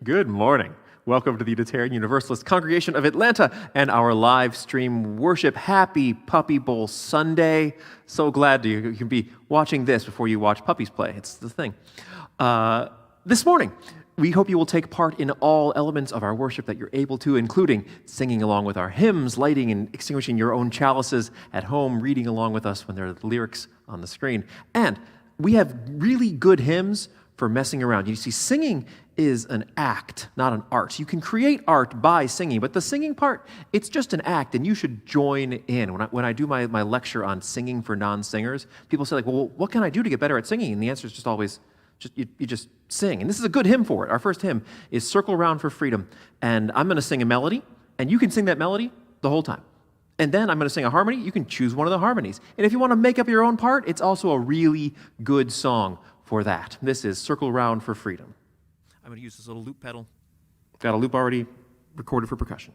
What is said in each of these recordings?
Good morning. Welcome to the Taryn Universalist Congregation of Atlanta and our live stream worship. Happy Puppy Bowl Sunday. So glad you can be watching this before you watch puppies play. It's the thing. This morning, we hope you will take part in all elements of our worship that you're able to, including singing along with our hymns, lighting and extinguishing your own chalices at home, reading along with us when there are the lyrics on the screen. And we have really good hymns for messing around. You see, singing is an act, not an art. You can create art by singing, but the singing part, it's just an act, and you should join in. When I do my lecture on singing for non-singers, people say, like, well, what can I do to get better at singing? And the answer is just always, you just sing. And this is a good hymn for it. Our first hymn is Circle Round for Freedom, and I'm going to sing a melody, and you can sing that melody the whole time. And then I'm going to sing a harmony. You can choose one of the harmonies. And if you want to make up your own part, it's also a really good song for that. This is Circle Round for Freedom. I'm going to use this little loop pedal. Got a loop already recorded for percussion.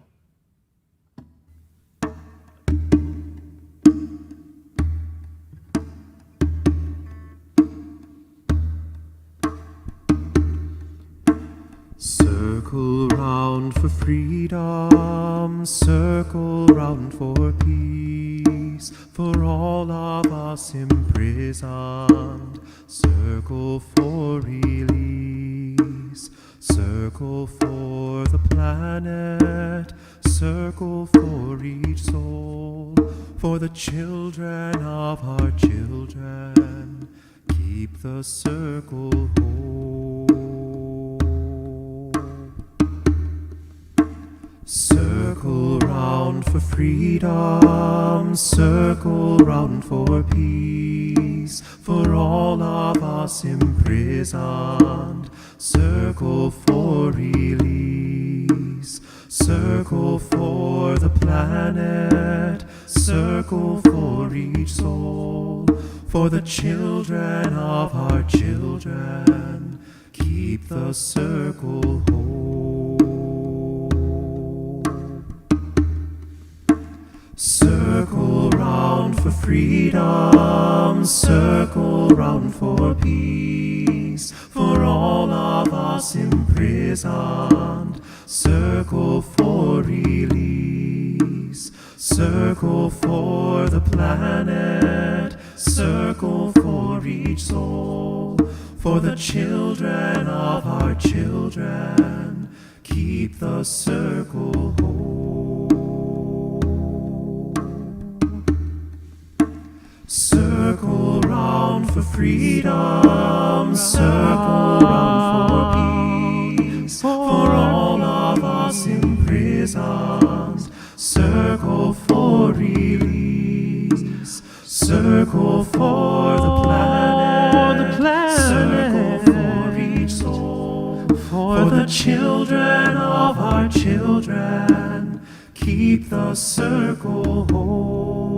Circle round for freedom, circle round for peace, for all of us imprisoned, circle for release, circle for the planet, circle for each soul, for the children of our children, keep the circle whole. Circle round for freedom, circle round for peace, for all of us imprisoned, circle for release, circle for the planet, circle for each soul, for the children of our children, keep the circle whole. Circle round for freedom, circle round for peace, for all of us imprisoned, circle for release, circle for the planet, circle for each soul, for the children of our children, keep the circle whole. Circle round for freedom, circle round for peace, for all of us imprisoned, circle for release, circle for the planet, circle for each soul, for the children of our children, keep the circle whole.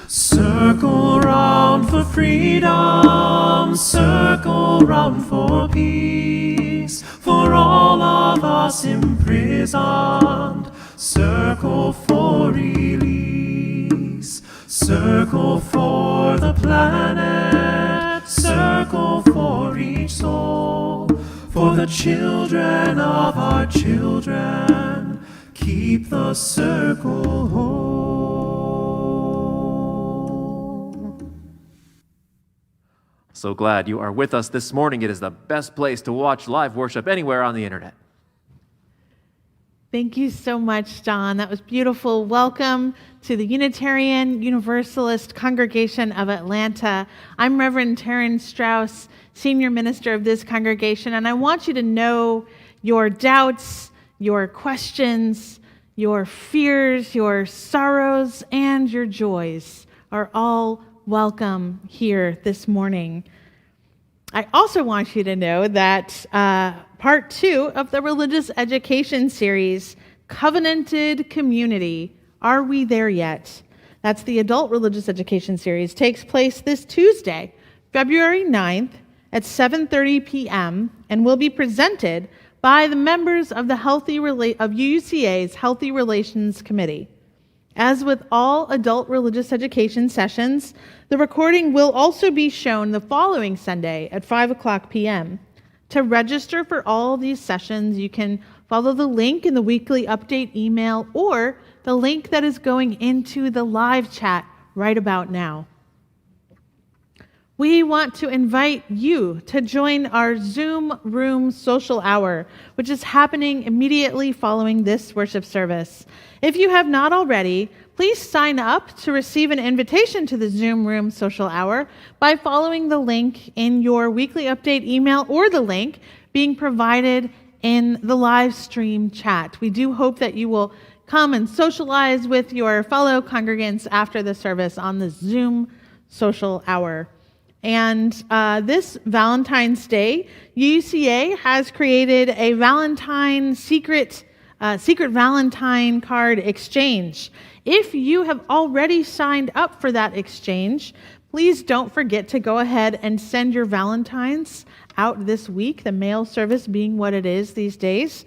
Circle round for freedom, circle round for peace, for all of us imprisoned, circle for release, circle for the planet, circle for each soul, for the children of our children, keep the circle whole. So glad you are with us this morning. It is the best place to watch live worship anywhere on the internet. Thank you so much, John. That was beautiful. Welcome to the Unitarian Universalist Congregation of Atlanta. I'm Reverend Taryn Strauss, Senior Minister of this congregation, and I want you to know your doubts, your questions, your fears, your sorrows, and your joys are all welcome here this morning. I also want you to know that part 2 of the religious education series, Covenanted Community, Are We There Yet? That's the adult religious education series, takes place this Tuesday, February 9th at 7:30 p.m. and will be presented by the members of the UUCA's Healthy Relations Committee. As with all adult religious education sessions, the recording will also be shown the following Sunday at 5 p.m. To register for all these sessions, you can follow the link in the weekly update email or the link that is going into the live chat right about now. We want to invite you to join our Zoom Room Social Hour, which is happening immediately following this worship service. If you have not already, please sign up to receive an invitation to the Zoom Room Social Hour by following the link in your weekly update email or the link being provided in the live stream chat. We do hope that you will come and socialize with your fellow congregants after the service on the Zoom Social Hour. And this Valentine's Day, UUCA has created a Valentine secret Valentine card exchange. If you have already signed up for that exchange, please don't forget to go ahead and send your Valentines out this week, the mail service being what it is these days.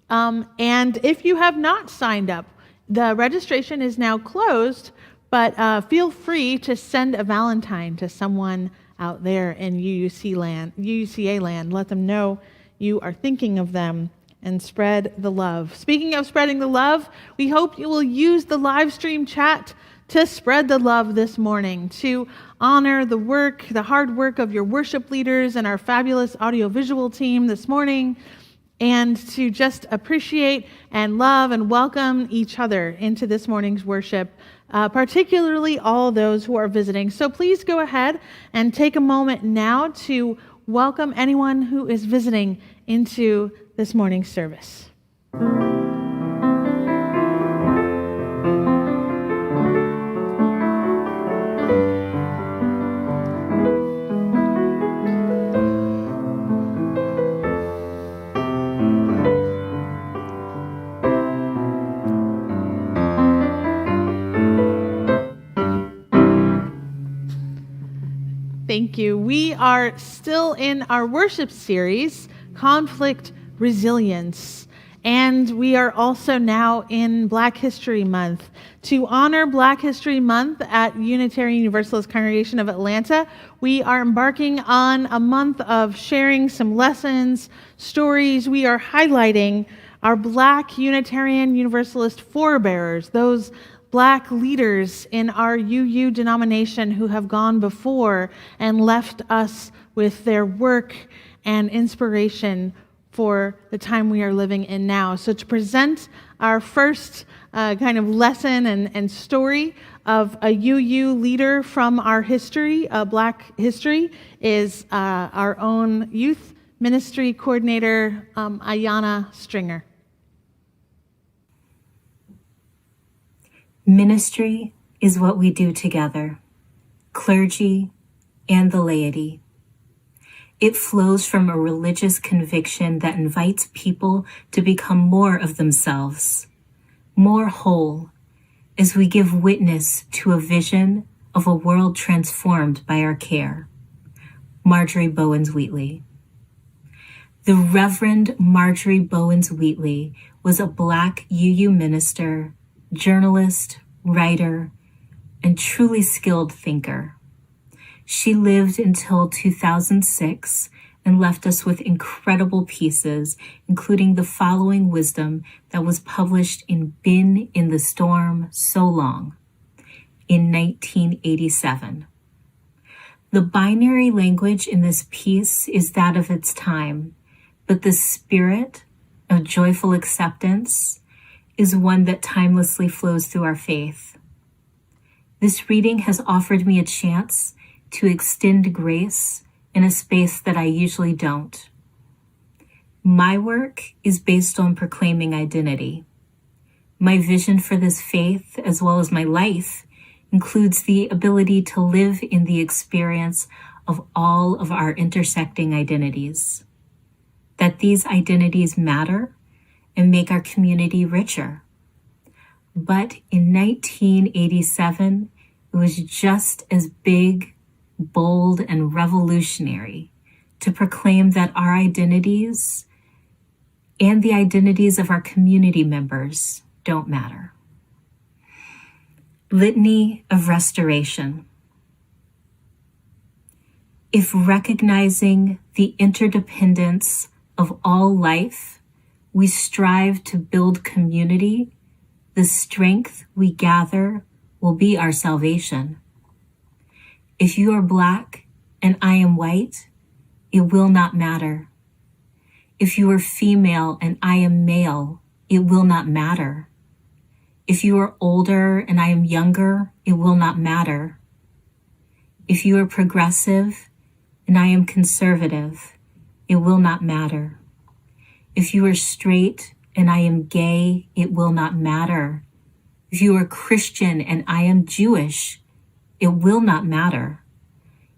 And if you have not signed up, the registration is now closed, but feel free to send a Valentine to someone out there in UUCA land. Let them know you are thinking of them and spread the love. Speaking of spreading the love, we hope you will use the live stream chat to spread the love this morning, to honor the hard work of your worship leaders and our fabulous audiovisual team this morning, and to just appreciate and love and welcome each other into this morning's worship, particularly all those who are visiting. So please go ahead and take a moment now to welcome anyone who is visiting into this morning's service. Thank you. We are still in our worship series, Conflict Resilience, and we are also now in Black History Month. To honor Black History Month at Unitarian Universalist Congregation of Atlanta, we are embarking on a month of sharing some lessons, stories. We are highlighting our Black Unitarian Universalist forebearers, those Black leaders in our UU denomination who have gone before and left us with their work and inspiration for the time we are living in now. So to present our first kind of lesson and story of a UU leader from our history, Black history, is our own youth ministry coordinator, Ayanna Stringer. Ministry is what we do together, clergy and the laity. It flows from a religious conviction that invites people to become more of themselves, more whole, as we give witness to a vision of a world transformed by our care. Marjorie Bowens-Wheatley. The Reverend Marjorie Bowens-Wheatley was a Black UU minister, journalist, writer, and truly skilled thinker. She lived until 2006 and left us with incredible pieces, including the following wisdom that was published in Been in the Storm So Long in 1987. The binary language in this piece is that of its time, but the spirit of joyful acceptance is one that timelessly flows through our faith. This reading has offered me a chance to extend grace in a space that I usually don't. My work is based on proclaiming identity. My vision for this faith, as well as my life, includes the ability to live in the experience of all of our intersecting identities. That these identities matter and make our community richer. But in 1987, it was just as big, bold, and revolutionary to proclaim that our identities and the identities of our community members don't matter. Litany of Restoration. If recognizing the interdependence of all life, we strive to build community, the strength we gather will be our salvation. If you are Black and I am white, it will not matter. If you are female and I am male, it will not matter. If you are older and I am younger, it will not matter. If you are progressive and I am conservative, it will not matter. If you are straight and I am gay, it will not matter. If you are Christian and I am Jewish, it will not matter.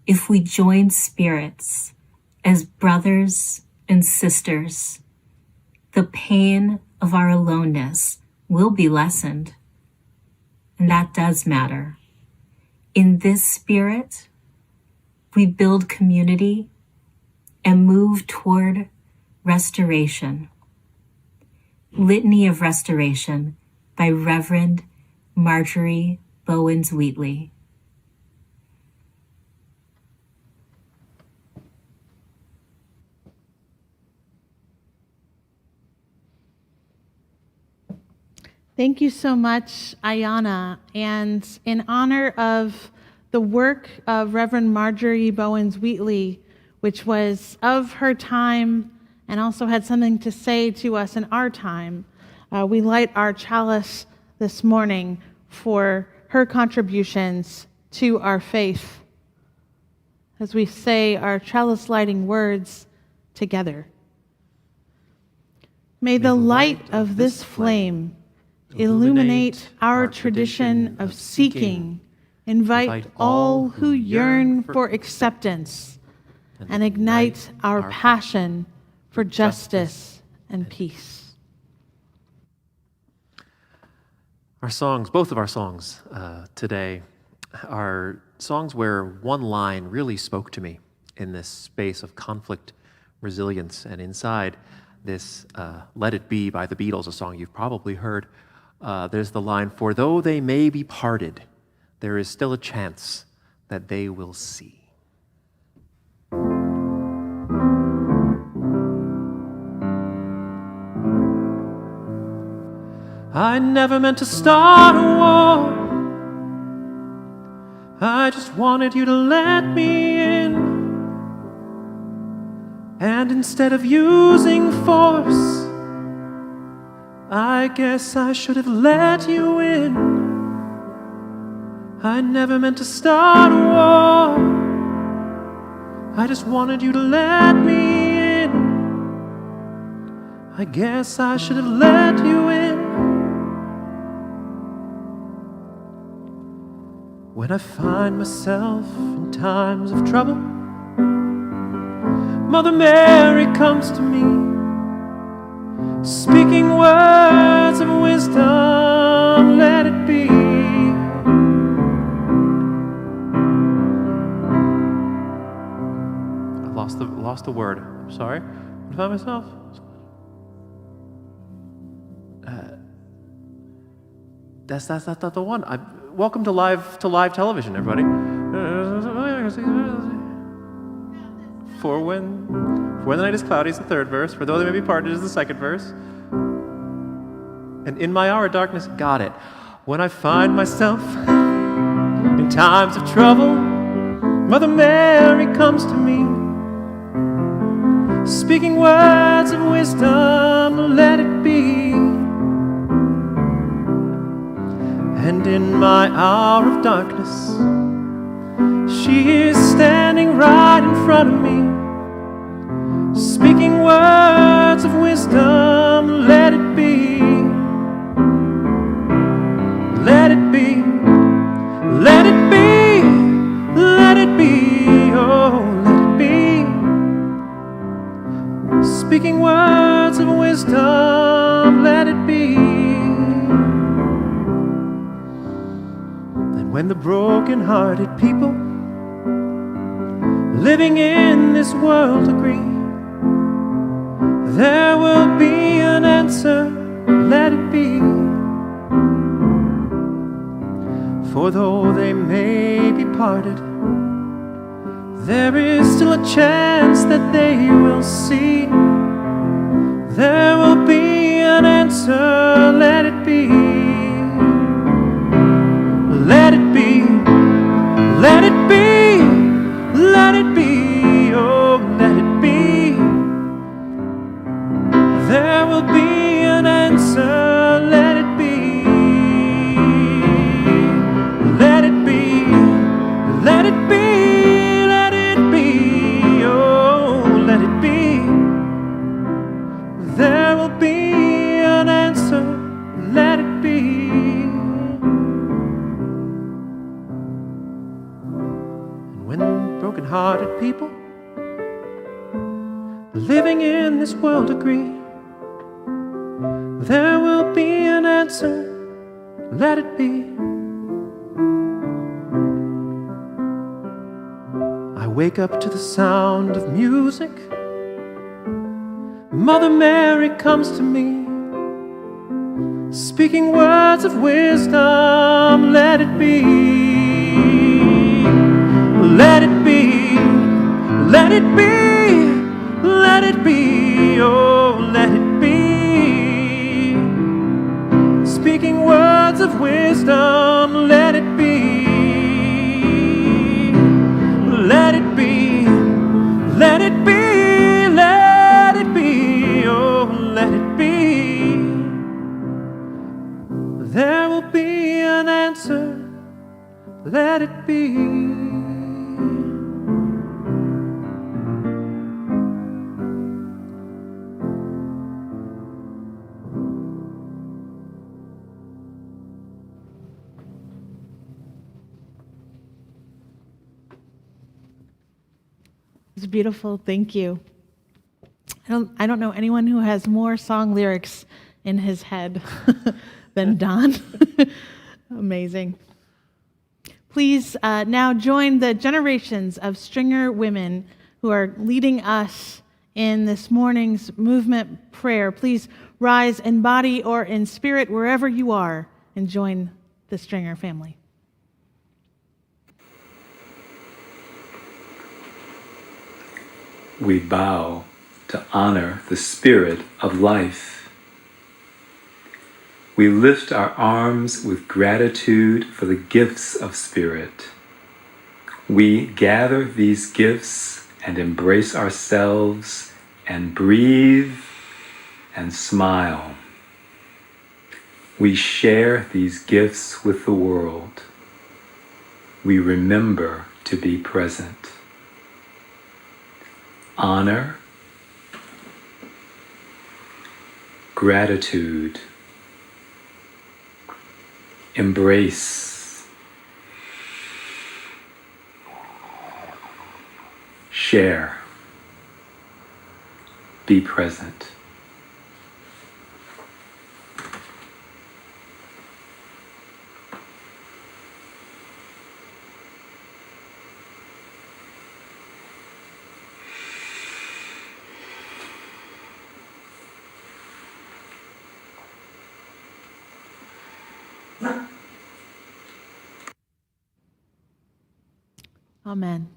If we join spirits as brothers and sisters, the pain of our aloneness will be lessened. And that does matter. In this spirit, we build community and move toward restoration. Litany of Restoration by Reverend Marjorie Bowens-Wheatley. Thank you so much, Ayana. And in honor of the work of Reverend Marjorie Bowens-Wheatley, which was of her time and also had something to say to us in our time, we light our chalice this morning for her contributions to our faith as we say our chalice lighting words together. May the light of this flame illuminate our tradition of seeking, invite all who yearn for acceptance, and ignite our passion for justice and peace. Our songs, both of our songs today, are songs where one line really spoke to me in this space of conflict, resilience, and inside this Let It Be by the Beatles, a song you've probably heard. There's the line, "For though they may be parted, there is still a chance that they will see." I never meant to start a war. I just wanted you to let me in. And instead of using force, I guess I should have let you in. I never meant to start a war. I just wanted you to let me in. I guess I should have let you in. When I find myself in times of trouble, Mother Mary comes to me, speaking words of wisdom, let it be. I lost the word. I'm sorry. I found myself. That's not the one. Welcome to live television, everybody. For when the night is cloudy is the third verse. For though they may be parted is the second verse. And in my hour of darkness, got it. When I find myself in times of trouble, Mother Mary comes to me, speaking words of wisdom, let it be. And in my hour of darkness, she is standing right in front of me, speaking words of wisdom, let it be. Let it be, let it be, let it be, oh, let it be. Speaking words of wisdom, let it be. And when the broken-hearted people living in this world agree, there will be an answer, let it be. For though they may be parted, there is still a chance that they will see. There will be an answer, let it be. Let it be, let it be, let it be, oh, let it be. There will be an answer, let it be. Let it be, let it be, let it be, oh, let it be. There will be an answer, let it be. And when broken-hearted people living in this world agree, there will be an answer, let it be. I wake up to the sound of music. Mother Mary comes to me, speaking words of wisdom, let it be. Let it be, let it be, let it be, oh, let it be. Speaking words of wisdom, let it be. Let it be, let it be, let it be, oh, let it be. There will be an answer, let it be. It's beautiful. Thank you. I don't know anyone who has more song lyrics in his head than Don. Amazing. Please now join the generations of stringer women who are leading us in this morning's movement prayer. Please rise in body or in spirit wherever you are and join the stringer family. We bow to honor the spirit of life. We lift our arms with gratitude for the gifts of spirit. We gather these gifts and embrace ourselves and breathe and smile. We share these gifts with the world. We remember to be present. Honor, gratitude, embrace, share, be present. Amen.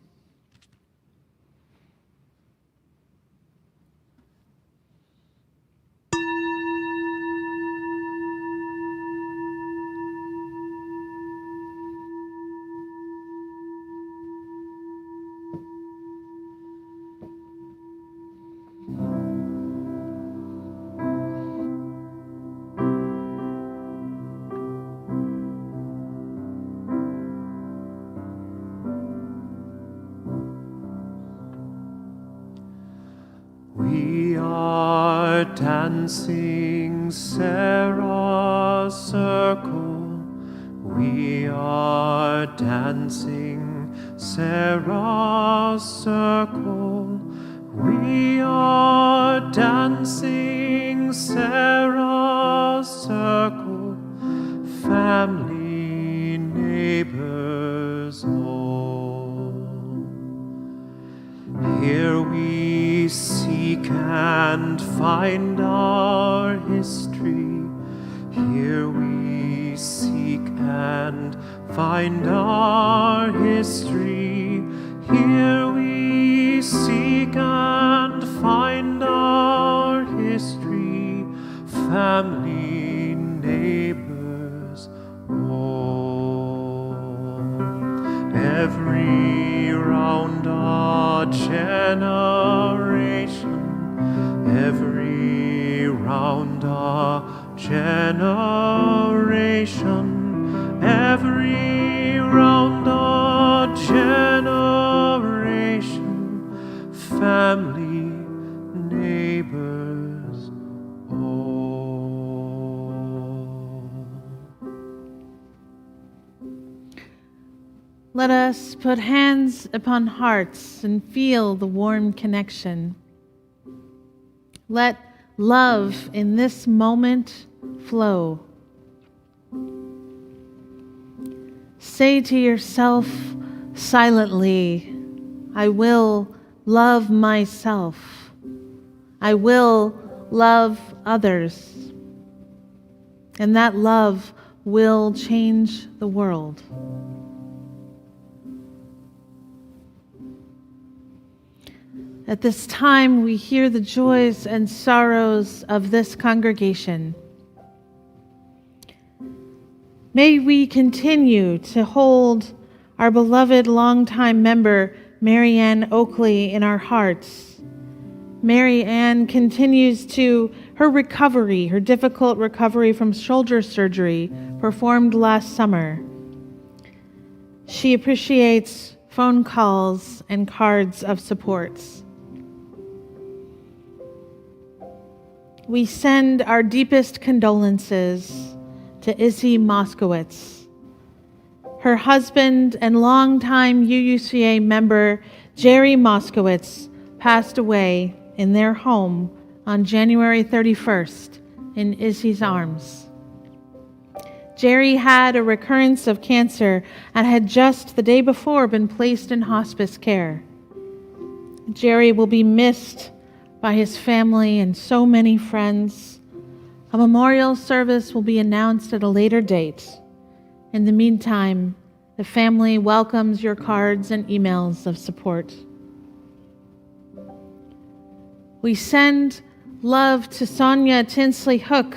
We are dancing Sarah's circle. We are dancing Sarah's circle. We are dancing Sarah's circle. Family, neighbors all. Here we seek and find our history. Here we seek and find our history. Here we seek and find our history, family, neighbors, all. Every round our generation, every round our generation, every round our generation, family, neighbors, all. Let us put hands upon hearts and feel the warm connection. Let love in this moment flow. Say to yourself silently, I will love myself. I will love others. And that love will change the world. At this time, we hear the joys and sorrows of this congregation. May we continue to hold our beloved longtime member, Mary Ann Oakley, in our hearts. Mary Ann continues her recovery, her difficult recovery from shoulder surgery performed last summer. She appreciates phone calls and cards of support. We send our deepest condolences to Izzy Moskowitz. Her husband and longtime UUCA member, Jerry Moskowitz, passed away in their home on January 31st in Izzy's arms. Jerry had a recurrence of cancer and had just the day before been placed in hospice care. Jerry will be missed by his family and so many friends. A memorial service will be announced at a later date. In the meantime, the family welcomes your cards and emails of support. We send love to Sonia Tinsley Hook,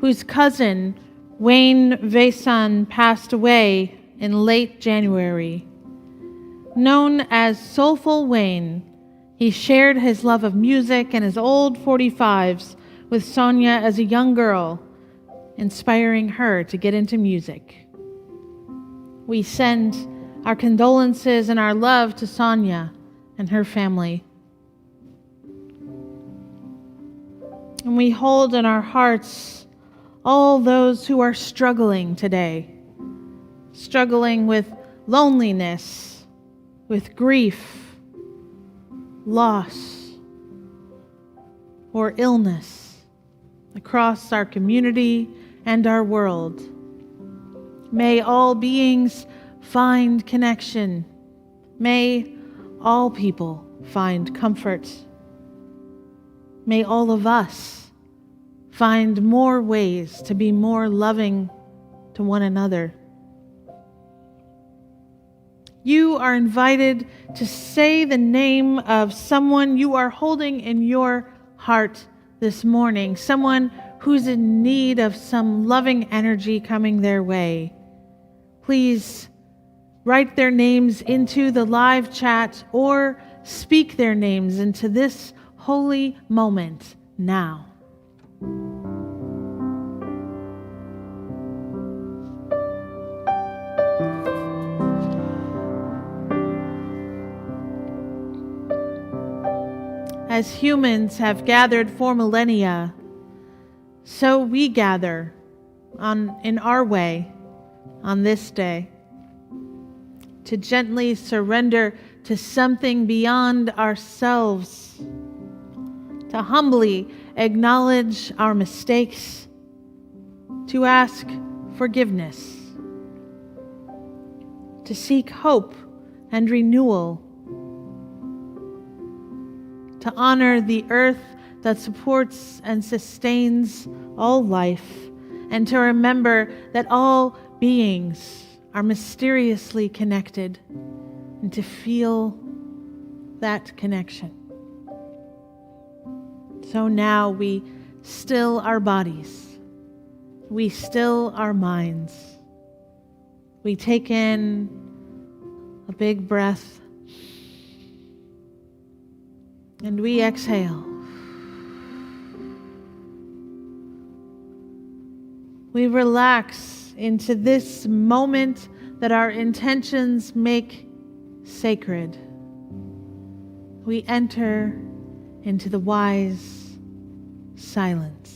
whose cousin, Wayne Vason, passed away in late January. Known as Soulful Wayne, he shared his love of music and his old 45s with Sonia as a young girl, inspiring her to get into music. We send our condolences and our love to Sonia and her family. And we hold in our hearts all those who are struggling today, struggling with loneliness, with grief, loss, or illness across our community and our world. May all beings find connection. May all people find comfort. May all of us find more ways to be more loving to one another. You are invited to say the name of someone you are holding in your heart this morning, someone who's in need of some loving energy coming their way. Please write their names into the live chat or speak their names into this holy moment now. As humans have gathered for millennia, so we gather in our way on this day to gently surrender to something beyond ourselves, to humbly acknowledge our mistakes, to ask forgiveness, to seek hope and renewal, to honor the earth that supports and sustains all life, and to remember that all beings are mysteriously connected and to feel that connection. So now we still our bodies. We still our minds. We take in a big breath and we exhale. We relax into this moment that our intentions make sacred. We enter into the wise silence.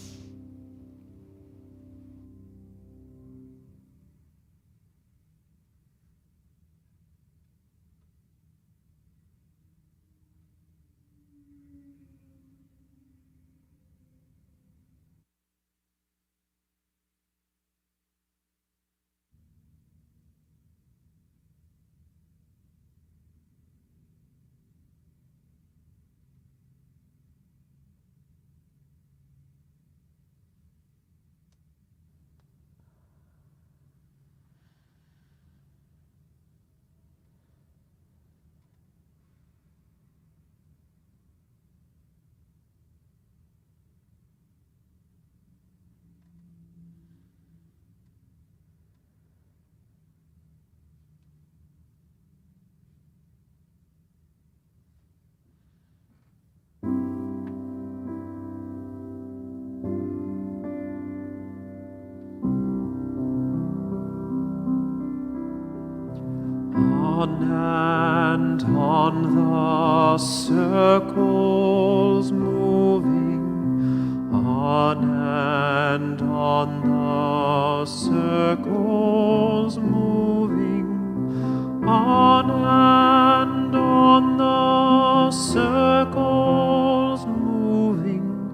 On and on the circles moving, on and on the circles moving, on and on the circles moving,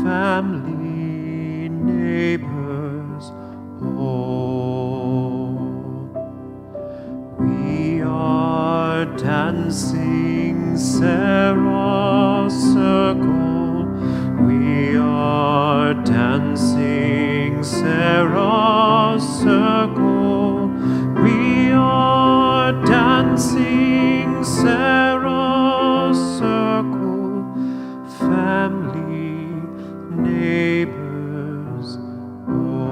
family, neighbors, all. We are dancing Sarah's circle. We are dancing Sarah's circle. We are dancing Sarah's circle. Family, neighbors, all.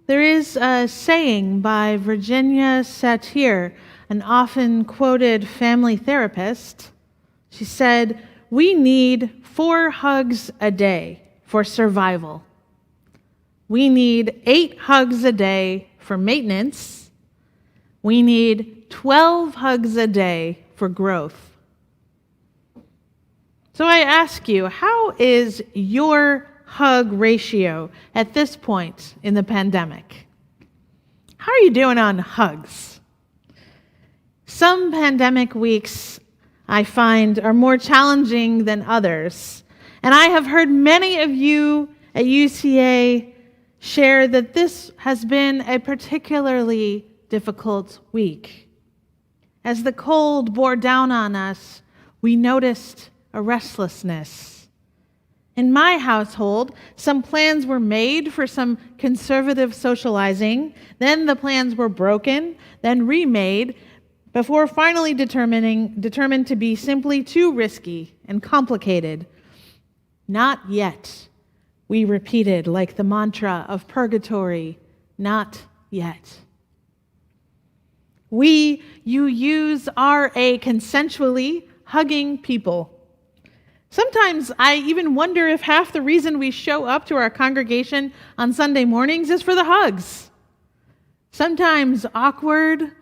There is a saying by Virginia Satir, an often quoted family therapist. She said, "We need 4 hugs a day for survival. We need 8 hugs a day for maintenance. We need 12 hugs a day for growth." So I ask you, how is your hug ratio at this point in the pandemic? How are you doing on hugs? Some pandemic weeks I find are more challenging than others, and I have heard many of you at UCA share that this has been a particularly difficult week. As the cold bore down on us, we noticed a restlessness. In my household, some plans were made for some conservative socializing, then the plans were broken, then remade, before finally determined to be simply too risky and complicated. Not yet, we repeated like the mantra of purgatory, not yet. We, UUs, are a consensually hugging people. Sometimes I even wonder if half the reason we show up to our congregation on Sunday mornings is for the hugs. Sometimes awkward,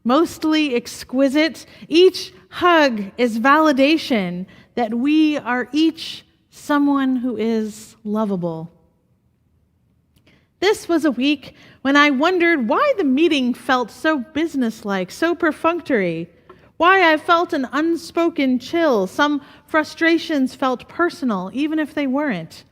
mostly exquisite, each hug is validation that we are each someone who is lovable. This was a week when I wondered why the meeting felt so businesslike, so perfunctory, why I felt an unspoken chill. Some frustrations felt personal, even if they weren't.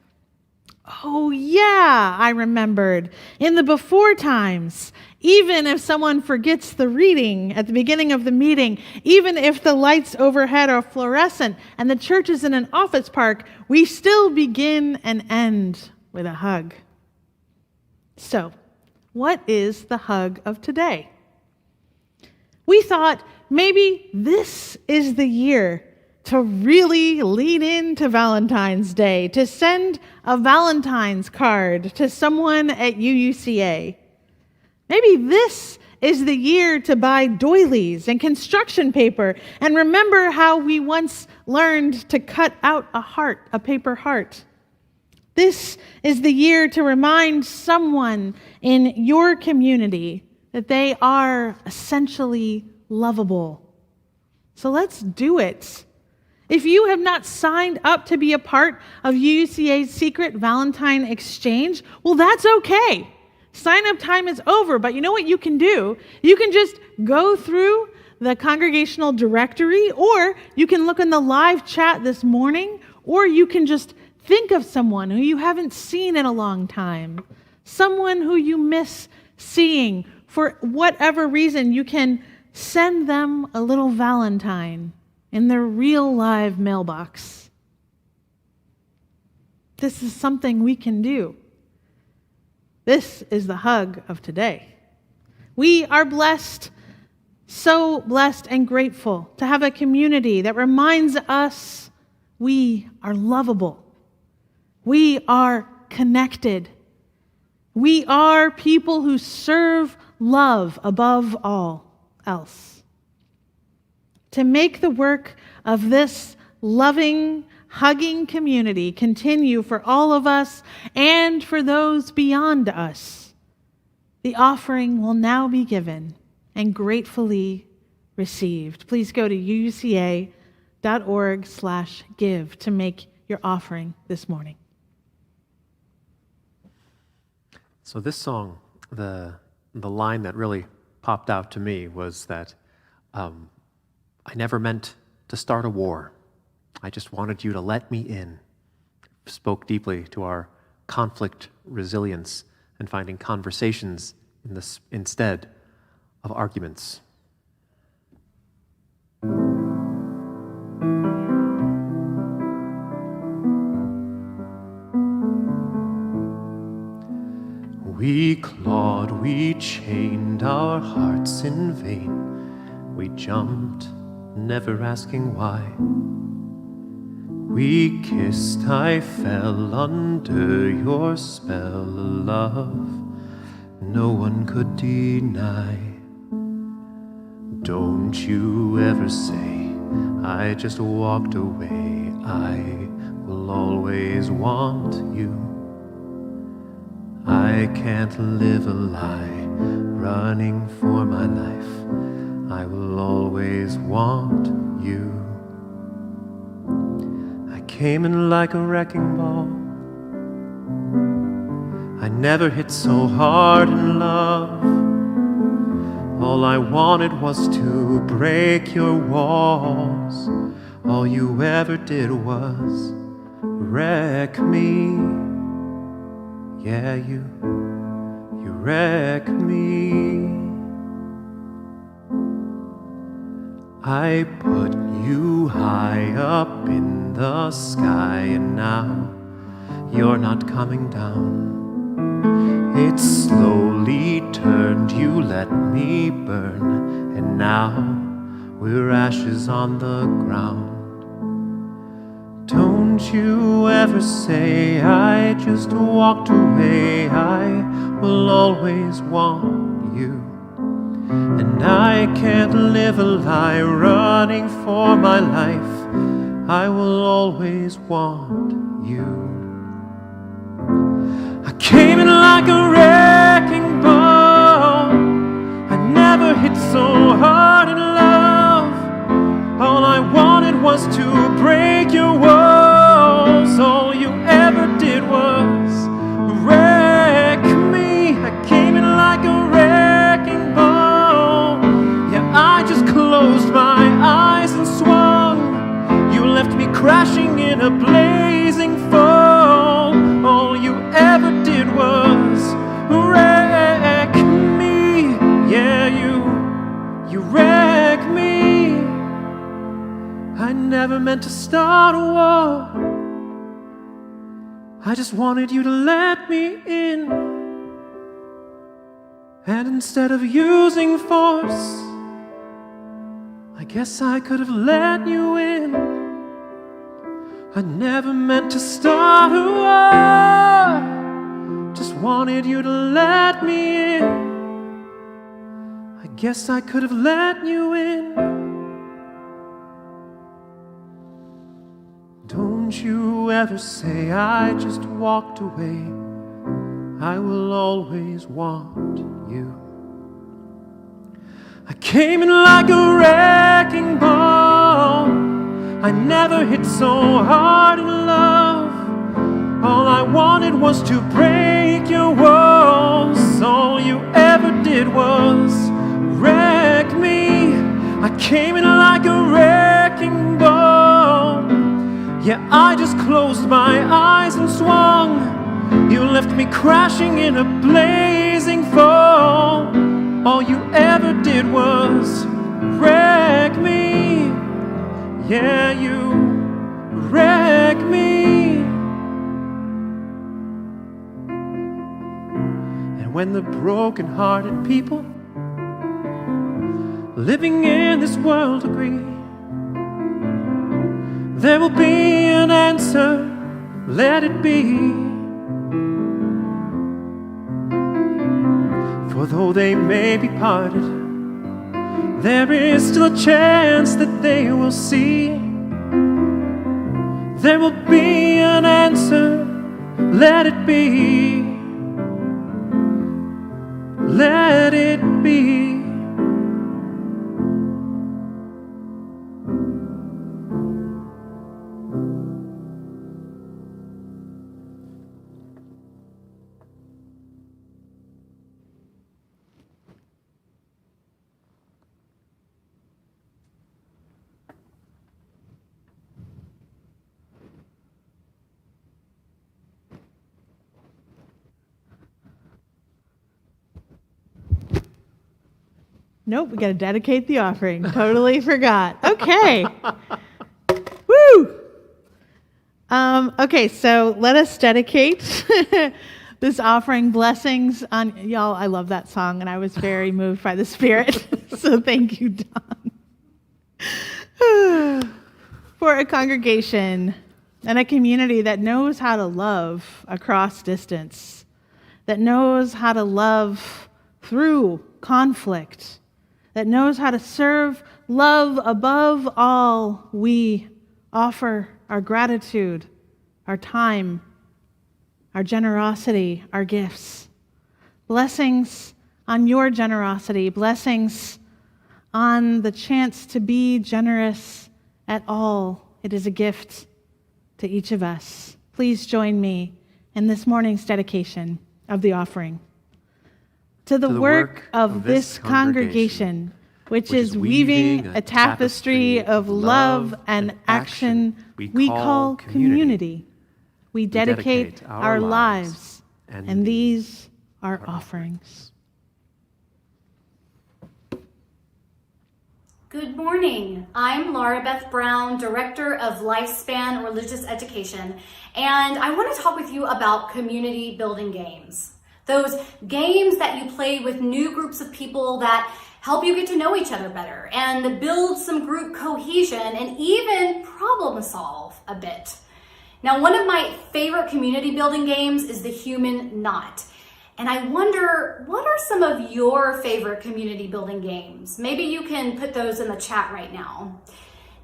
Oh yeah, I remembered. In the before times, even if someone forgets the reading at the beginning of the meeting, even if the lights overhead are fluorescent and the church is in an office park, we still begin and end with a hug. So, what is the hug of today? We thought maybe this is the year to really lean into Valentine's Day, to send a Valentine's card to someone at UUCA. Maybe this is the year to buy doilies and construction paper and remember how we once learned to cut out a heart, a paper heart. This is the year to remind someone in your community that they are essentially lovable. So let's do it. If you have not signed up to be a part of UUCA's secret Valentine exchange, well, that's okay. Sign-up time is over, but you know what you can do? You can just go through the congregational directory, or you can look in the live chat this morning, or you can just think of someone who you haven't seen in a long time, someone who you miss seeing. For whatever reason, you can send them a little Valentine in their real live mailbox. This is something we can do. This is the hug of today. We are blessed, so blessed and grateful to have a community that reminds us we are lovable. We are connected. We are people who serve love above all else. To make the work of this loving, hugging community continue for all of us and for those beyond us, the offering will now be given and gratefully received. Please go to uuca.org/give to make your offering this morning. So this song, the line that really popped out to me was that I never meant to start a war. I just wanted you to let me in. Spoke deeply to our conflict resilience and finding conversations in this instead of arguments. We clawed, we chained our hearts in vain. We jumped, never asking why. We kissed, I fell under your spell of love. No one could deny. Don't you ever say I just walked away. I will always want you. I can't live a lie, running for my life. I will always want you. I came in like a wrecking ball. I never hit so hard in love. All I wanted was to break your walls. All you ever did was wreck me. Yeah, you wreck me. I put you high up in the sky, and now you're not coming down. It slowly turned, you let me burn, and now we're ashes on the ground. Don't you ever say I just walked away. I will always want you. And I can't live a lie, running for my life. I will always want you. I came in like a wrecking ball. I never hit so hard in love. All I wanted was to break your walls. All you ever did was wreck me. crashing in a blazing fall. All you ever did was wreck me. Yeah, you wrecked me. I never meant to start a war. I just wanted you to let me in. And instead of using force, I guess I could have let you in. I never meant to start a war. Just wanted you to let me in. I guess I could have let you in. Don't you ever say I just walked away. I will always want you. I came in like a wrecking ball. I never hit so hard in love. All I wanted was to break your walls. All you ever did was wreck me. I came in like a wrecking ball. Yeah, I just closed my eyes and swung. You left me crashing in a blazing fall. All you ever did was wreck me. Yeah, you wreck me. And when the broken-hearted people living in this world agree, there will be an answer, let it be. For though they may be parted, there is still a chance that they will see. There will be an answer, let it be. Let it be. Nope, we got to dedicate the offering. Totally forgot. Okay. Woo! Okay, so let us dedicate this offering. Blessings on y'all. I love that song, and I was very moved by the Spirit. So thank you, Don. For a congregation and a community that knows how to love across distance, that knows how to love through conflict, that knows how to serve love above all, we offer our gratitude, our time, our generosity, our gifts. Blessings on your generosity, blessings on the chance to be generous at all. It is a gift to each of us. Please join me in this morning's dedication of the offering. To the work of this congregation, which is weaving a tapestry of love and action we call community. We dedicate our lives, and these are offerings. Good morning. I'm Laura Beth Brown, Director of Lifespan Religious Education, and I want to talk with you about community building games. Those games that you play with new groups of people that help you get to know each other better and build some group cohesion and even problem solve a bit. Now, one of my favorite community building games is the Human Knot. And I wonder, what are some of your favorite community building games? Maybe you can put those in the chat right now.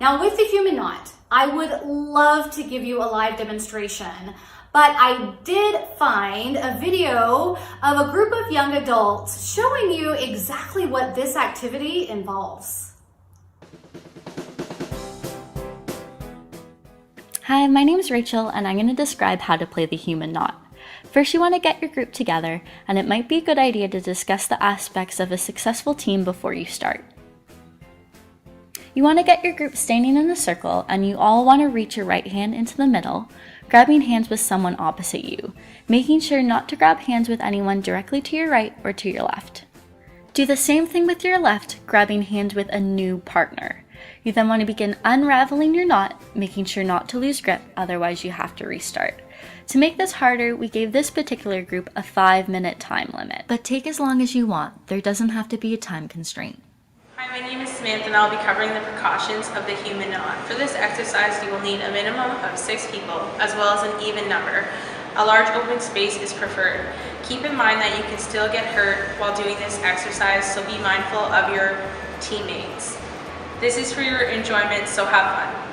Now, with the Human Knot, I would love to give you a live demonstration, but I did find a video of a group of young adults showing you exactly what this activity involves. Hi, my name is Rachel, and I'm going to describe how to play the Human Knot. First, you want to get your group together, and it might be a good idea to discuss the aspects of a successful team before you start. You want to get your group standing in a circle, and you all want to reach your right hand into the middle, grabbing hands with someone opposite you, making sure not to grab hands with anyone directly to your right or to your left. Do the same thing with your left, grabbing hands with a new partner. You then want to begin unraveling your knot, making sure not to lose grip, otherwise you have to restart. To make this harder, we gave this particular group a 5-minute time limit. But take as long as you want. There doesn't have to be a time constraint. Hi, my name is Samantha and I'll be covering the precautions of the human knot. For this exercise, you will need a minimum of 6 people, as well as an even number. A large open space is preferred. Keep in mind that you can still get hurt while doing this exercise, so be mindful of your teammates. This is for your enjoyment, so have fun.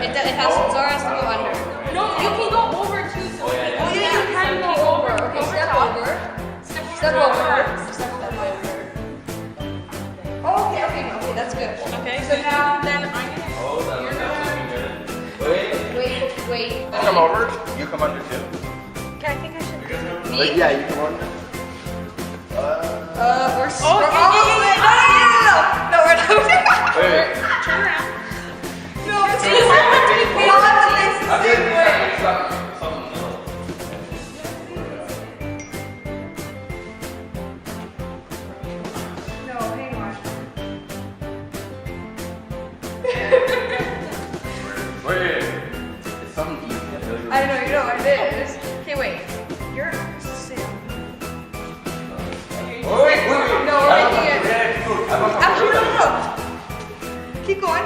It has Zara has to go under. No, you can go over too. So Oh yeah, you can go over. Okay, step over. Step over. Oh, okay, that's good. Okay, So now, then I'm gonna. wait. Come over. You come under too. Okay, I think I should. Like, yeah, you come under. We're no, we're not. Wait. Turn around. No, it's we all have to face the same way. No, hang on. Wait. It's something easy. I don't know, you know what it is. Okay, wait. You're Sam. Wait. No, we're making it. Actually, no. Keep going.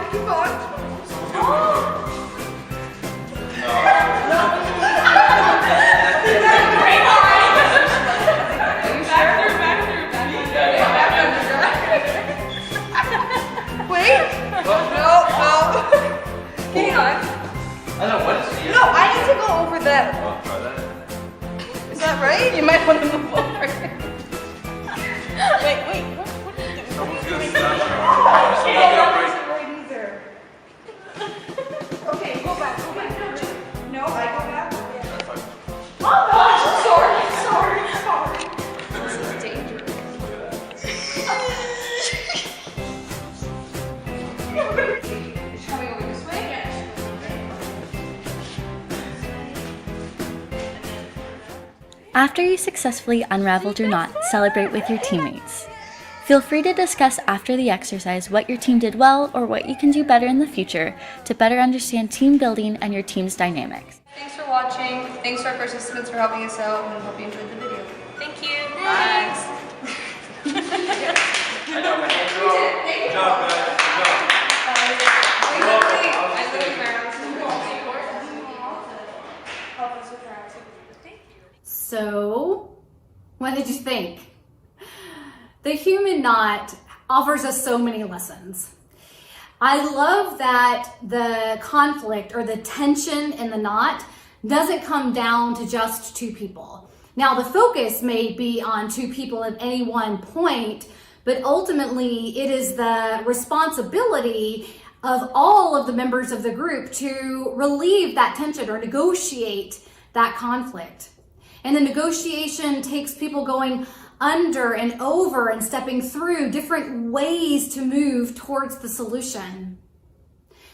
Wait. No. Hang on. I know what to see. No, I need to go over them. Oh, try that. Is that right? You might want to move over. Wait. Someone's gonna snap. Okay, go back. No, I go back. Oh, sorry. This is dangerous. It's coming over this way? After you successfully unraveled your knot, celebrate with your teammates. Feel free to discuss after the exercise what your team did well or what you can do better in the future to better understand team building and your team's dynamics. Thanks for watching. Thanks to our participants for helping us out, and hope you enjoyed the video. Thank you. Thanks. I know my hands are all. Good job, guys. So, what did you think? The human knot offers us so many lessons. I love that the conflict or the tension in the knot doesn't come down to just 2 people. Now, the focus may be on 2 people at any one point, but ultimately it is the responsibility of all of the members of the group to relieve that tension or negotiate that conflict. And the negotiation takes people going under and over and stepping through different ways to move towards the solution.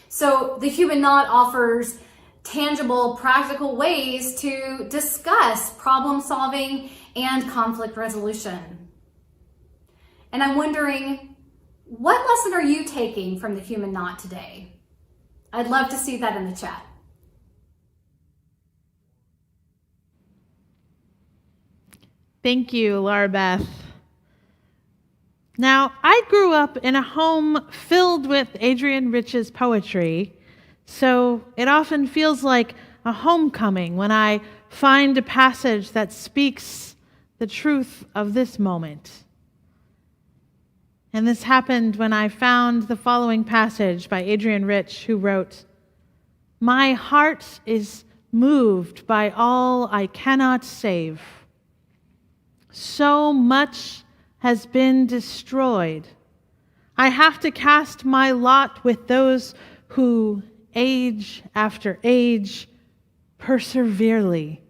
So the human knot offers tangible, practical ways to discuss problem solving and conflict resolution. And I'm wondering, what lesson are you taking from the human knot today? I'd love to see that in the chat. Thank you, Laura Beth. Now, I grew up in a home filled with Adrienne Rich's poetry, so it often feels like a homecoming when I find a passage that speaks the truth of this moment. And this happened when I found the following passage by Adrienne Rich, who wrote, "My heart is moved by all I cannot save. So much has been destroyed. I have to cast my lot with those who, age after age, perseverely,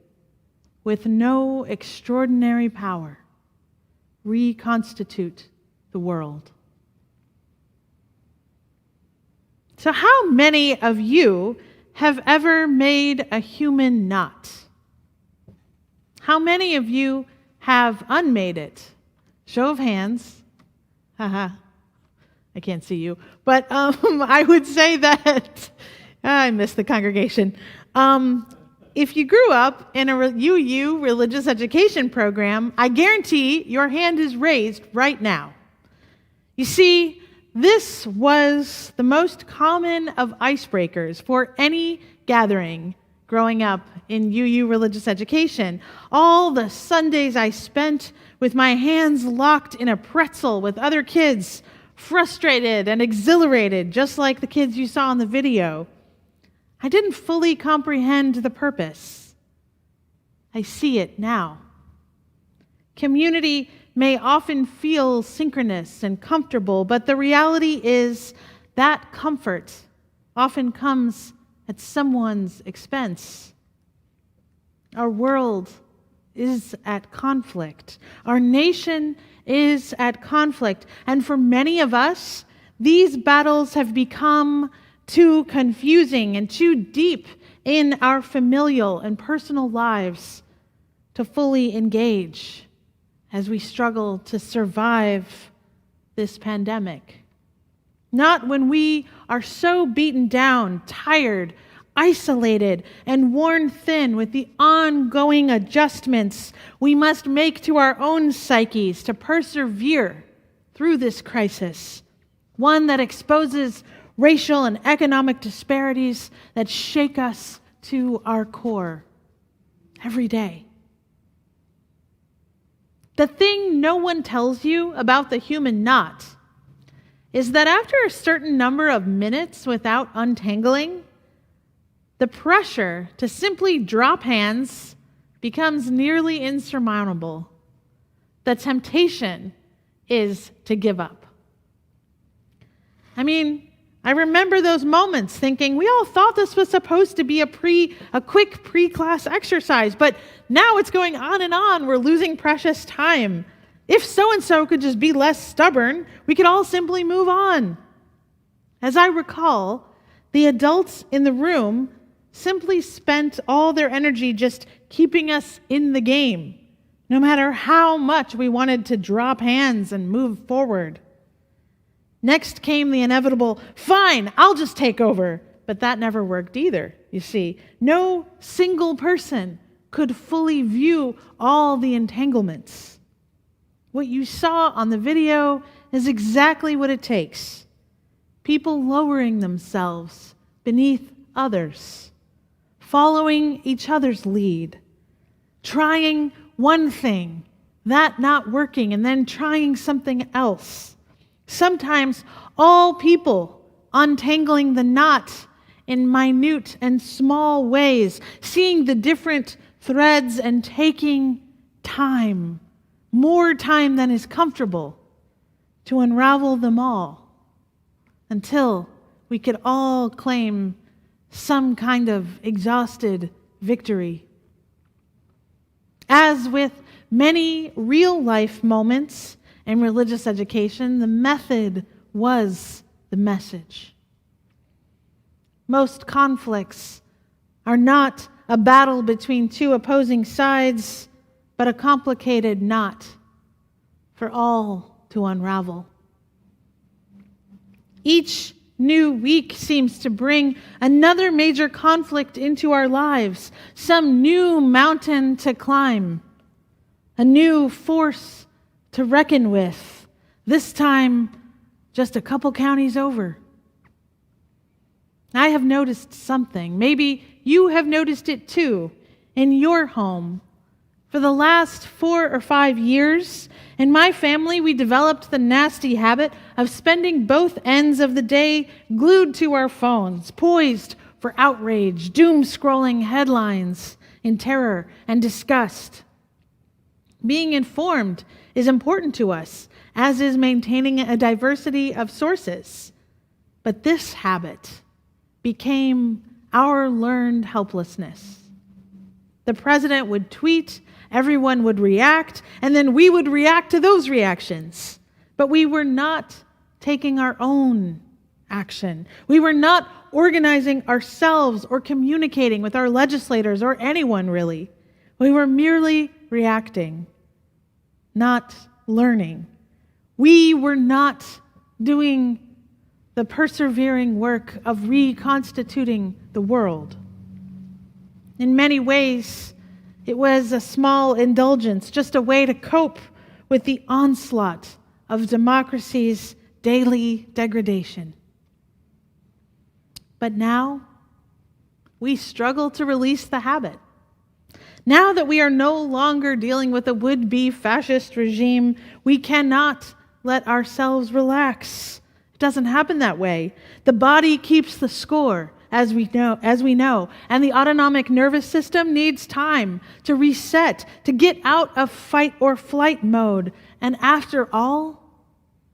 with no extraordinary power, reconstitute the world. So how many of you have ever made a human knot? How many of you have unmade it? Show of hands. Haha. I can't see you. But I would say that I miss the congregation. If you grew up in a UU religious education program, I guarantee your hand is raised right now. You see, this was the most common of icebreakers for any gathering growing up in UU religious education. All the Sundays I spent with my hands locked in a pretzel with other kids, frustrated and exhilarated, just like the kids you saw in the video. I didn't fully comprehend the purpose. I see it now. Community may often feel synchronous and comfortable, but the reality is that comfort often comes at someone's expense. Our world is at conflict. Our nation is at conflict. And for many of us, these battles have become too confusing and too deep in our familial and personal lives to fully engage as we struggle to survive this pandemic. Not when we are so beaten down, tired, isolated, and worn thin with the ongoing adjustments we must make to our own psyches to persevere through this crisis, one that exposes racial and economic disparities that shake us to our core every day. The thing no one tells you about the human knot is that after a certain number of minutes without untangling, the pressure to simply drop hands becomes nearly insurmountable. The temptation is to give up. I remember those moments thinking, we all thought this was supposed to be a quick pre-class exercise, but now it's going on and on. We're losing precious time. If so-and-so could just be less stubborn, we could all simply move on. As I recall, the adults in the room simply spent all their energy just keeping us in the game, no matter how much we wanted to drop hands and move forward. Next came the inevitable, fine, I'll just take over. But that never worked either, you see. No single person could fully view all the entanglements. What you saw on the video is exactly what it takes. People lowering themselves beneath others, following each other's lead, trying one thing, that not working, and then trying something else. Sometimes all people untangling the knot in minute and small ways, seeing the different threads and taking time, more time than is comfortable, to unravel them all until we could all claim some kind of exhausted victory. As with many real-life moments in religious education, the method was the message. Most conflicts are not a battle between two opposing sides, but a complicated knot for all to unravel. Each new week seems to bring another major conflict into our lives, some new mountain to climb, a new force to reckon with, this time just a couple counties over. I have noticed something. Maybe you have noticed it too in your home. For the last 4 or 5 years, in my family, we developed the nasty habit of spending both ends of the day glued to our phones, poised for outrage, doom-scrolling headlines in terror and disgust. Being informed is important to us, as is maintaining a diversity of sources. But this habit became our learned helplessness. The president would tweet, everyone would react, and then we would react to those reactions. But we were not taking our own action. We were not organizing ourselves or communicating with our legislators or anyone really. We were merely reacting, not learning. We were not doing the persevering work of reconstituting the world. In many ways, it was a small indulgence, just a way to cope with the onslaught of democracy's daily degradation. But now, we struggle to release the habit. Now that we are no longer dealing with a would-be fascist regime, we cannot let ourselves relax. It doesn't happen that way. The body keeps the score, as we know, and the autonomic nervous system needs time to reset, to get out of fight or flight mode. And after all,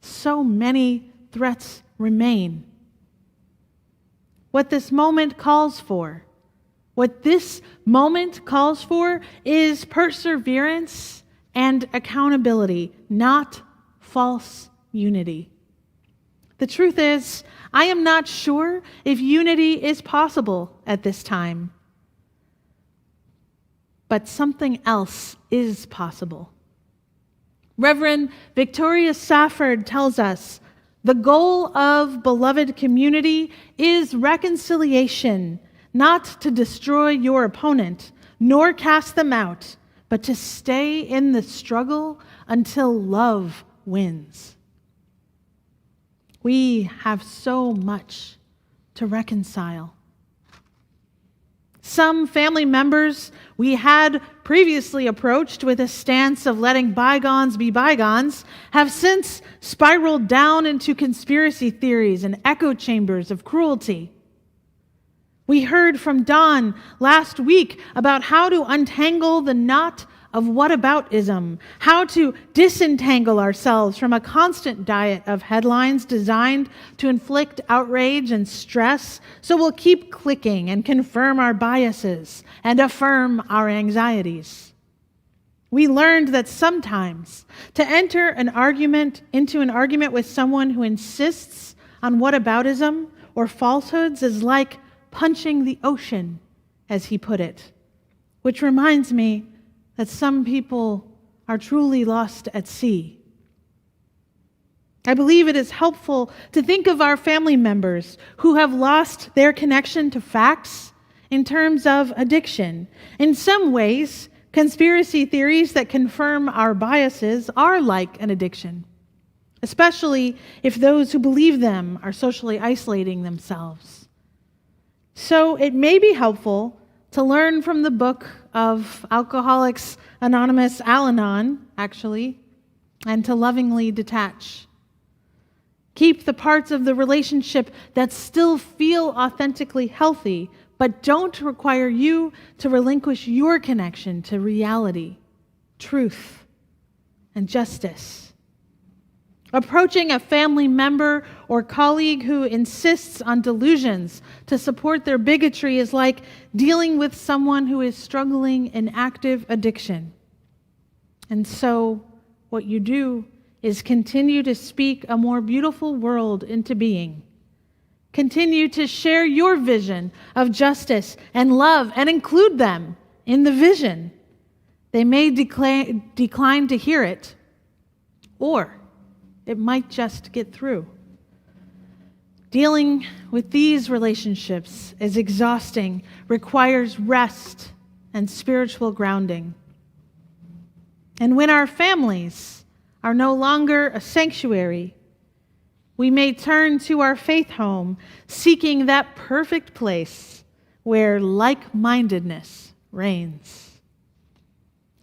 so many threats remain. What this moment calls for is perseverance and accountability, not false unity. The truth is, I am not sure if unity is possible at this time. But something else is possible. Reverend Victoria Safford tells us, the goal of beloved community is reconciliation, not to destroy your opponent, nor cast them out, but to stay in the struggle until love wins. We have so much to reconcile. Some family members we had previously approached with a stance of letting bygones be bygones have since spiraled down into conspiracy theories and echo chambers of cruelty. We heard from Don last week about how to untangle the knot of whataboutism, how to disentangle ourselves from a constant diet of headlines designed to inflict outrage and stress, so we'll keep clicking and confirm our biases and affirm our anxieties. We learned that sometimes to enter into an argument with someone who insists on whataboutism or falsehoods is like punching the ocean, as he put it, which reminds me that some people are truly lost at sea. I believe it is helpful to think of our family members who have lost their connection to facts in terms of addiction. In some ways, conspiracy theories that confirm our biases are like an addiction, especially if those who believe them are socially isolating themselves. So it may be helpful to learn from the book of Alcoholics Anonymous, Al-Anon, actually, and to lovingly detach. Keep the parts of the relationship that still feel authentically healthy, but don't require you to relinquish your connection to reality, truth, and justice. Approaching a family member or colleague who insists on delusions to support their bigotry is like dealing with someone who is struggling in active addiction. And so, what you do is continue to speak a more beautiful world into being. Continue to share your vision of justice and love and include them in the vision. They may decline to hear it, or it might just get through. Dealing with these relationships is exhausting, requires rest and spiritual grounding. And when our families are no longer a sanctuary, we may turn to our faith home, seeking that perfect place where like-mindedness reigns.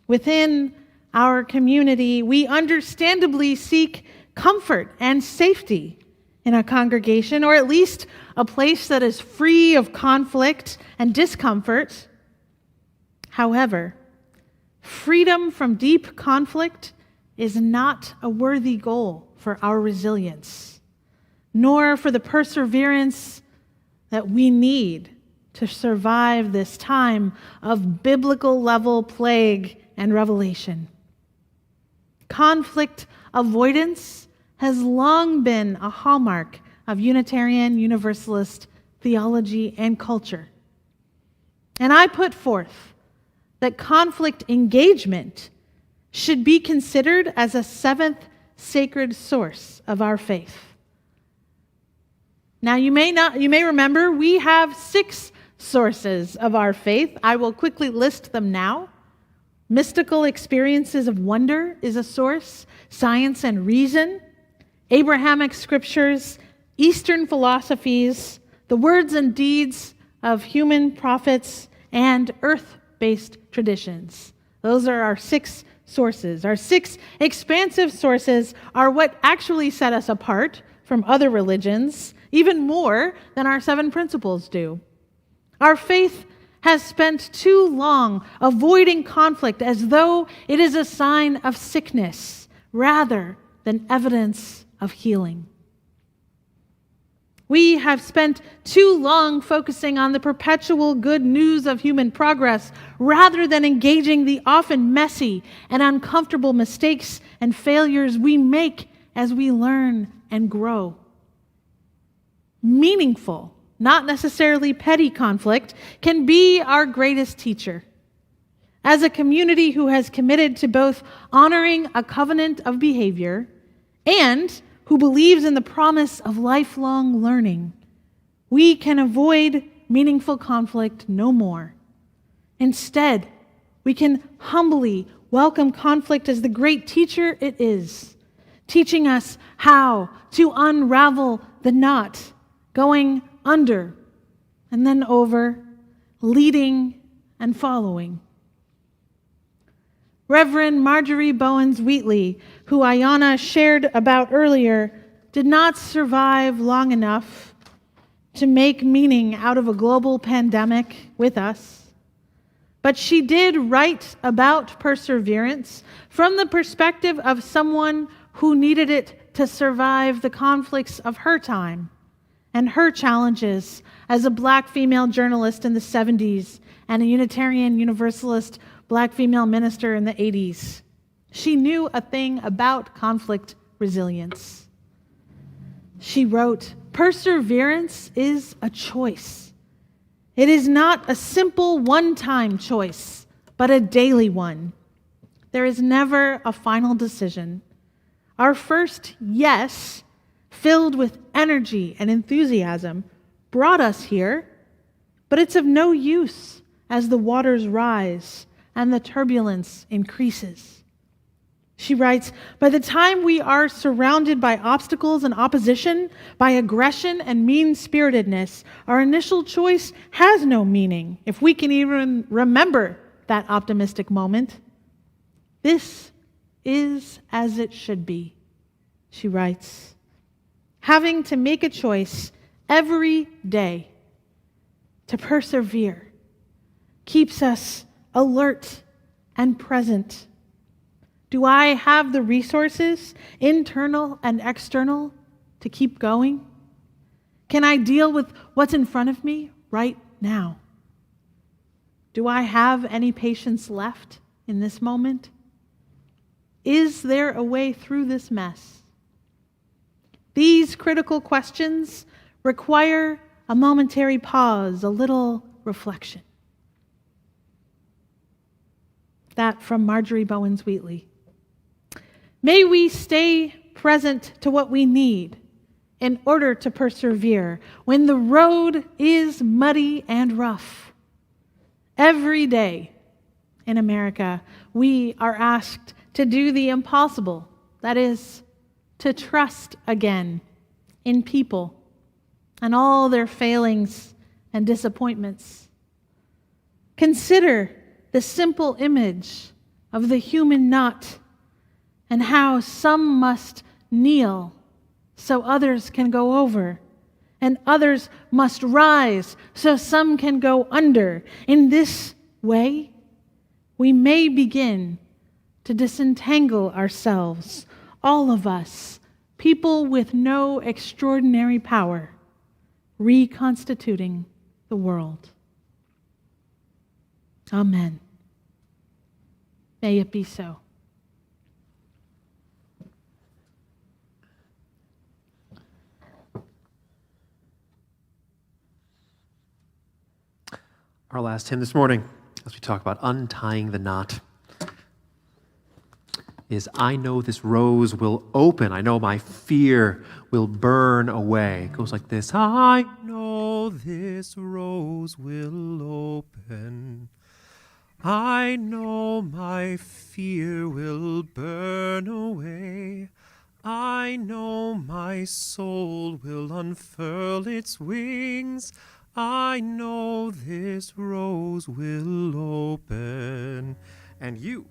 Within our community, we understandably seek comfort and safety in a congregation, or at least a place that is free of conflict and discomfort. However, freedom from deep conflict is not a worthy goal for our resilience, nor for the perseverance that we need to survive this time of biblical level plague and revelation. Conflict avoidance has long been a hallmark of Unitarian Universalist theology and culture. And I put forth that conflict engagement should be considered as a seventh sacred source of our faith. Now, you may remember we have 6 sources of our faith. I will quickly list them now. Mystical experiences of wonder is a source, science and reason, Abrahamic scriptures, Eastern philosophies, the words and deeds of human prophets, and earth-based traditions. Those are our 6 sources. Our 6 expansive sources are what actually set us apart from other religions, even more than our 7 principles do. Our faith has spent too long avoiding conflict as though it is a sign of sickness rather than evidence of healing. We have spent too long focusing on the perpetual good news of human progress rather than engaging the often messy and uncomfortable mistakes and failures we make as we learn and grow. Meaningful, not necessarily petty conflict, can be our greatest teacher. As a community who has committed to both honoring a covenant of behavior and who believes in the promise of lifelong learning, we can avoid meaningful conflict no more. Instead, we can humbly welcome conflict as the great teacher it is, teaching us how to unravel the knot, going under and then over, leading and following. Reverend Marjorie Bowens-Wheatley, who Ayana shared about earlier, did not survive long enough to make meaning out of a global pandemic with us. But she did write about perseverance from the perspective of someone who needed it to survive the conflicts of her time and her challenges as a Black female journalist in the 70s and a Unitarian Universalist Black female minister in the 80s. She knew a thing about conflict resilience. She wrote, "Perseverance is a choice. It is not a simple one-time choice, but a daily one. There is never a final decision. Our first yes, filled with energy and enthusiasm, brought us here, but it's of no use as the waters rise and the turbulence increases." She writes, "By the time we are surrounded by obstacles and opposition, by aggression and mean-spiritedness, our initial choice has no meaning, if we can even remember that optimistic moment. This is as it should be," she writes. Having to make a choice every day to persevere keeps us alert and present. Do I have the resources, internal and external, to keep going? Can I deal with what's in front of me right now? Do I have any patience left in this moment? Is there a way through this mess? These critical questions require a momentary pause, a little reflection. That from Marjorie Bowens-Wheatley. May we stay present to what we need in order to persevere when the road is muddy and rough. Every day in America, we are asked to do the impossible, that is, to trust again in people and all their failings and disappointments. Consider the simple image of the human knot and how some must kneel so others can go over, and others must rise so some can go under. In this way, we may begin to disentangle ourselves, all of us, people with no extraordinary power, reconstituting the world. Amen. May it be so. Our last hymn this morning, as we talk about untying the knot, is I know this rose will open. I know my fear will burn away. It goes like this. I know this rose will open. I know my fear will burn away. I know my soul will unfurl its wings. I know this rose will open. And you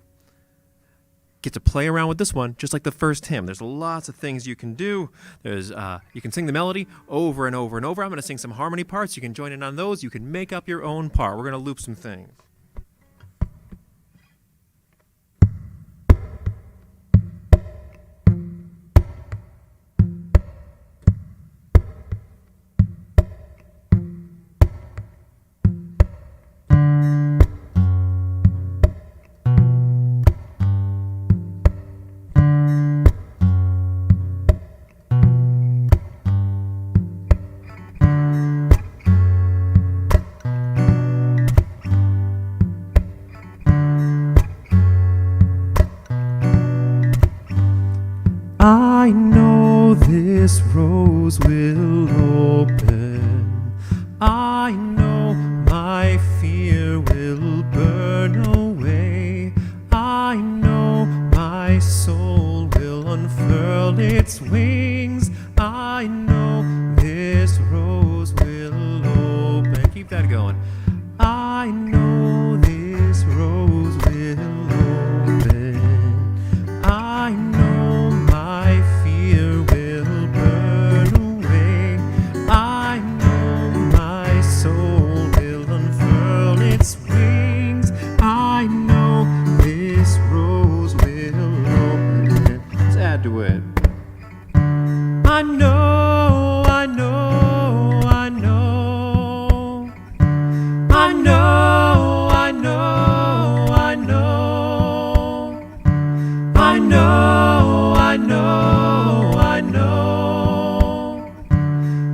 get to play around with this one just like the first hymn. There's lots of things you can do. You can sing the melody over and over and over. I'm going to sing some harmony parts. You can join in on those. You can make up your own part. We're going to loop some things. I know this rose will open. I know my fear will burn away. I know my soul will unfurl its wings. I know this rose will open. Keep that going. I know this rose will open. I know my fear will burn away. I know my soul will unfurl its wings. I know this rose will open. Let's add to it. I know, I know, I know. I know, I know, I know. I know, I know, I know.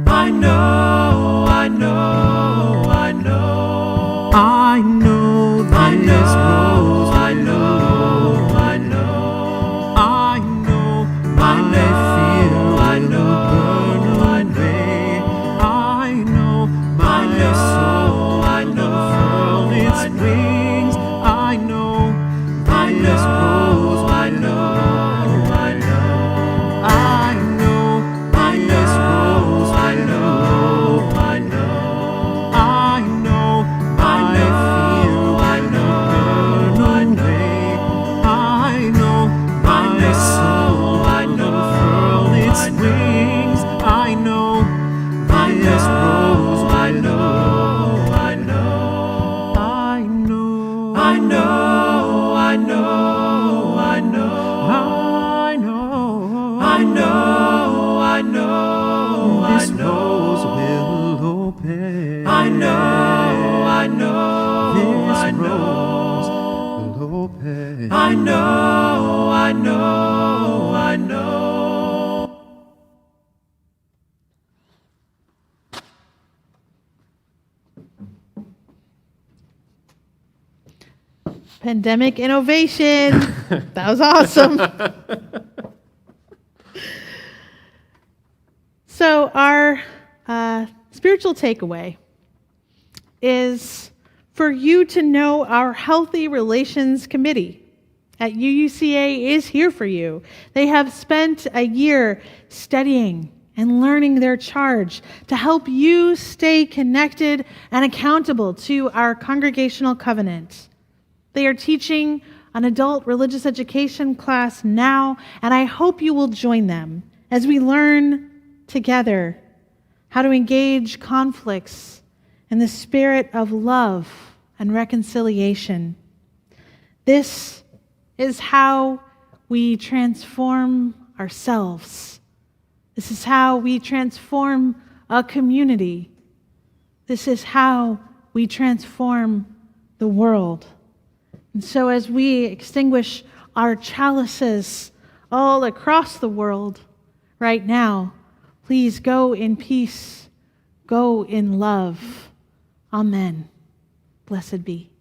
I know, I know, I know. I know this rose. I know, I know. I know my fear will burn away. I know my soul unfurl its wings. I know this rose. I know, I know. I know this rose. I know, I know. I know my fear will burn away. I know my soul unfurl its wings. I know this rose. I know, I know. I know, I know, I know, I know. I know, I know, I know. This rose will open. I know, I know. This rose will open. I know, I know, I know. Pandemic innovation. That was awesome. So our spiritual takeaway is for you to know our Healthy Relations Committee at UUCA is here for you. They have spent a year studying and learning their charge to help you stay connected and accountable to our congregational covenant. They are teaching an adult religious education class now, and I hope you will join them as we learn together how to engage conflicts in the spirit of love and reconciliation. This is how we transform ourselves. This is how we transform a community. This is how we transform the world. And so as we extinguish our chalices all across the world right now, please go in peace, go in love. Amen. Blessed be.